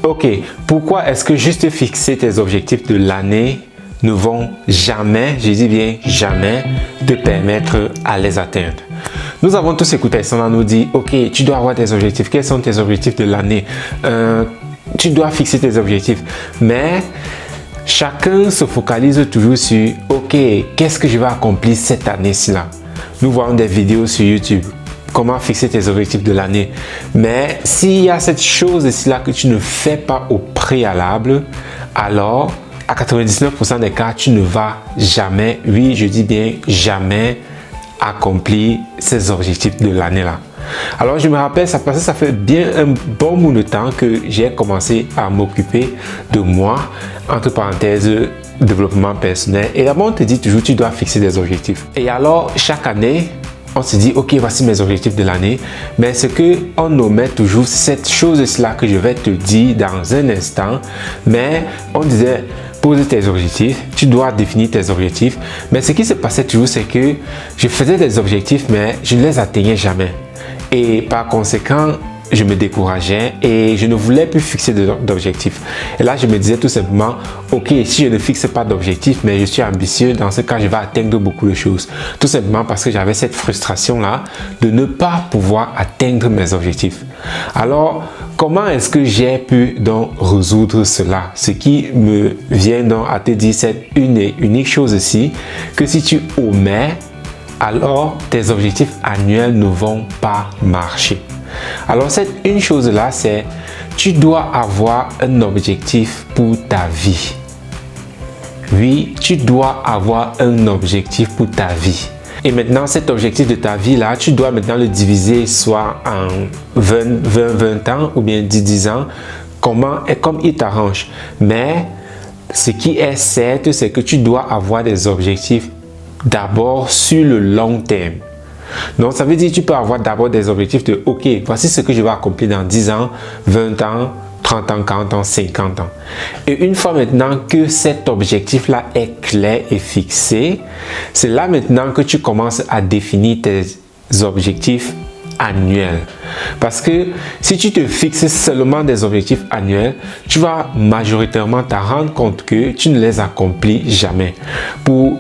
Ok, pourquoi est-ce que juste fixer tes objectifs de l'année ne vont jamais, je dis bien jamais, te permettre à les atteindre? Nous avons tous écouté ça, on nous dit, ok, tu dois avoir tes objectifs. Quels sont tes objectifs de l'année? Tu dois fixer tes objectifs. Mais chacun se focalise toujours sur, ok, qu'est-ce que je vais accomplir cette année-ci là? Nous voyons des vidéos sur YouTube. Comment fixer tes objectifs de l'année. Mais s'il y a cette chose-ci là que tu ne fais pas au préalable, alors à 99% des cas, tu ne vas jamais, oui, je dis bien jamais, accomplir ces objectifs de l'année là. Alors je me rappelle, parce que ça fait bien un bon bout de temps que j'ai commencé à m'occuper de moi, entre parenthèses, développement personnel. Et d'abord on te dit toujours, tu dois fixer des objectifs. Et alors chaque année, on se dit, ok, voici mes objectifs de l'année. Mais ce qu'on omet toujours, c'est cette chose-là que je vais te dire dans un instant. Mais on disait, pose tes objectifs, tu dois définir tes objectifs. Mais ce qui se passait toujours, c'est que je faisais des objectifs, mais je ne les atteignais jamais. Et par conséquent, je me décourageais et je ne voulais plus fixer d'objectifs. Et là, je me disais tout simplement, ok, si je ne fixe pas d'objectifs, mais je suis ambitieux, dans ce cas, je vais atteindre beaucoup de choses. Tout simplement parce que j'avais cette frustration-là de ne pas pouvoir atteindre mes objectifs. Alors, comment est-ce que j'ai pu donc résoudre cela? Ce qui me vient donc à te dire cette une et unique chose ici, que si tu omets, alors tes objectifs annuels ne vont pas marcher. Alors cette une chose là, c'est tu dois avoir un objectif pour ta vie. Oui, tu dois avoir un objectif pour ta vie. Et maintenant, cet objectif de ta vie là, tu dois maintenant le diviser soit en 20 ans ou bien 10 ans, comme il t'arrange. Mais ce qui est certain, c'est que tu dois avoir des objectifs d'abord sur le long terme. Donc, ça veut dire que tu peux avoir d'abord des objectifs de, ok, voici ce que je vais accomplir dans 10 ans, 20 ans, 30 ans, 40 ans, 50 ans. Et une fois maintenant que cet objectif-là est clair et fixé, c'est là maintenant que tu commences à définir tes objectifs annuels. Parce que si tu te fixes seulement des objectifs annuels, tu vas majoritairement te rendre compte que tu ne les accomplis jamais. Pour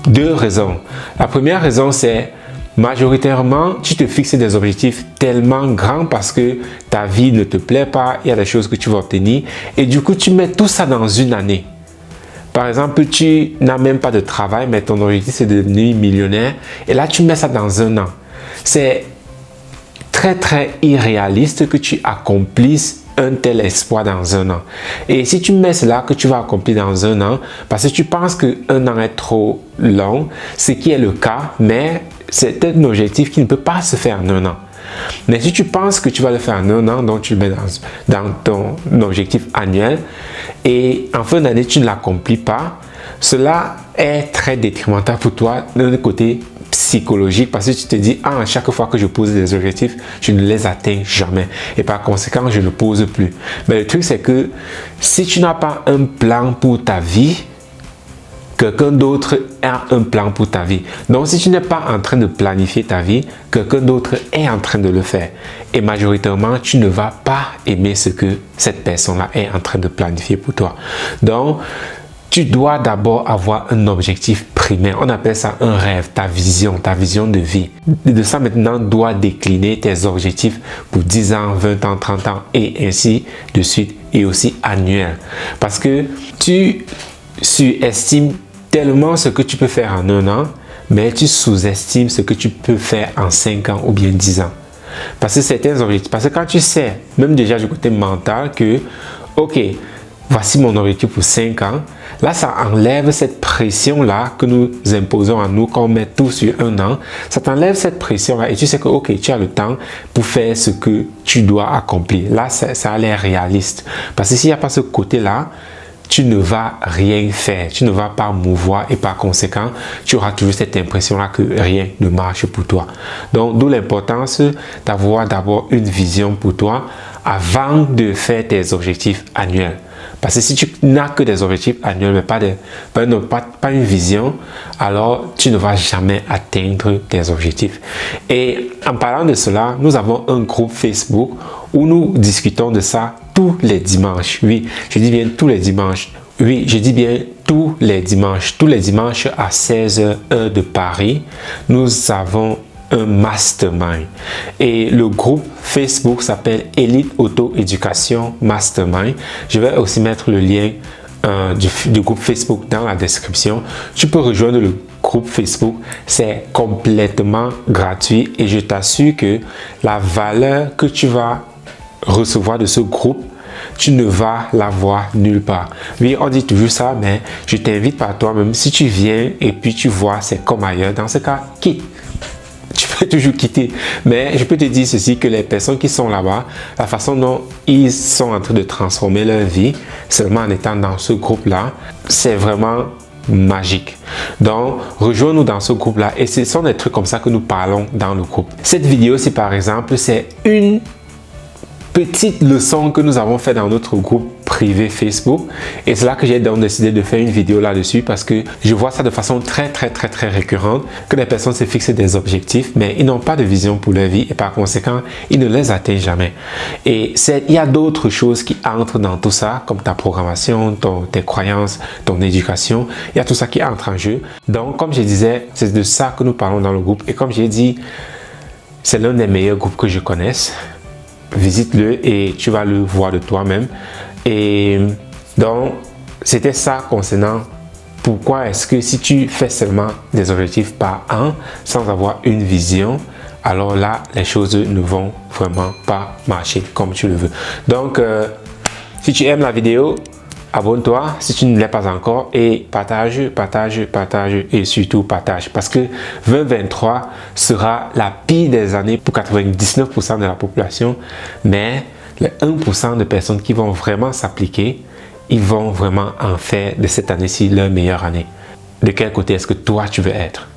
deux raisons. La première raison, c'est majoritairement, tu te fixes des objectifs tellement grands parce que ta vie ne te plaît pas, il y a des choses que tu vas obtenir et du coup, tu mets tout ça dans une année. Par exemple, tu n'as même pas de travail, mais ton objectif, c'est de devenir millionnaire et là, tu mets ça dans un an. C'est très irréaliste que tu accomplisses un tel espoir dans un an. Et si tu mets cela que tu vas accomplir dans un an, parce que tu penses qu'un an est trop long, ce qui est le cas, mais c'est un objectif qui ne peut pas se faire en un an. Mais si tu penses que tu vas le faire en un an, donc tu le mets dans ton objectif annuel, et en fin d'année, tu ne l'accomplis pas, cela est très détrimental pour toi d'un côté psychologique parce que tu te dis, à chaque fois que je pose des objectifs, je ne les atteins jamais et par conséquent, je ne pose plus. Mais le truc, c'est que si tu n'as pas un plan pour ta vie, quelqu'un d'autre a un plan pour ta vie. Donc, si tu n'es pas en train de planifier ta vie, quelqu'un d'autre est en train de le faire. Et majoritairement, tu ne vas pas aimer ce que cette personne-là est en train de planifier pour toi. Donc, tu dois d'abord avoir un objectif primaire. On appelle ça un rêve, ta vision de vie. De ça maintenant doit décliner tes objectifs pour 10 ans, 20 ans, 30 ans et ainsi de suite et aussi annuel. Parce que tu surestimes tellement ce que tu peux faire en un an, mais tu sous-estimes ce que tu peux faire en 5 ans ou bien 10 ans. Parce que certains objectifs, parce que quand tu sais, même déjà du côté mental que, ok, voici mon objectif pour 5 ans. Là, ça enlève cette pression-là que nous imposons à nous, qu'on met tout sur un an. Ça t'enlève cette pression-là et tu sais que, ok, tu as le temps pour faire ce que tu dois accomplir. Là, ça a l'air réaliste. Parce que s'il n'y a pas ce côté-là, tu ne vas rien faire, tu ne vas pas mouvoir et par conséquent, tu auras toujours cette impression-là que rien ne marche pour toi. Donc, d'où l'importance d'avoir d'abord une vision pour toi avant de faire tes objectifs annuels. Parce que si tu n'as que des objectifs annuels, mais pas une vision, alors tu ne vas jamais atteindre tes objectifs. Et en parlant de cela, nous avons un groupe Facebook où nous discutons de ça tous les dimanches. Oui, je dis bien tous les dimanches. Oui, je dis bien tous les dimanches. Tous les dimanches à 16h heure de Paris, nous avons un mastermind. Et le groupe Facebook s'appelle Elite Auto Éducation Mastermind. Je vais aussi mettre le lien du groupe Facebook dans la description. Tu peux rejoindre le groupe Facebook. C'est complètement gratuit et je t'assure que la valeur que tu vas recevoir de ce groupe, tu ne vas l'avoir nulle part. Oui, on dit toujours ça, mais je t'invite par toi-même. Si tu viens et puis tu vois, c'est comme ailleurs. Dans ce cas, quitte. Tu peux toujours quitter. Mais je peux te dire ceci, que les personnes qui sont là-bas, la façon dont ils sont en train de transformer leur vie, seulement en étant dans ce groupe-là, c'est vraiment magique. Donc, rejoins-nous dans ce groupe-là et ce sont des trucs comme ça que nous parlons dans le groupe. Cette vidéo, c'est par exemple, c'est une petite leçon que nous avons fait dans notre groupe privé Facebook et c'est là que j'ai donc décidé de faire une vidéo là-dessus parce que je vois ça de façon très récurrente, que les personnes se fixent des objectifs mais ils n'ont pas de vision pour leur vie et par conséquent ils ne les atteignent jamais. Et il y a d'autres choses qui entrent dans tout ça comme ta programmation, tes croyances, ton éducation, il y a tout ça qui entre en jeu. Donc comme je disais, c'est de ça que nous parlons dans le groupe et comme j'ai dit, c'est l'un des meilleurs groupes que je connaisse. Visite-le et tu vas le voir de toi-même. Et donc, c'était ça concernant pourquoi est-ce que si tu fais seulement des objectifs par an sans avoir une vision, alors là, les choses ne vont vraiment pas marcher comme tu le veux. Donc, si tu aimes la vidéo, abonne-toi si tu ne l'es pas encore et partage et surtout partage parce que 2023 sera la pire des années pour 99% de la population, mais les 1% de personnes qui vont vraiment s'appliquer, ils vont vraiment en faire de cette année-ci leur meilleure année. De quel côté est-ce que toi tu veux être?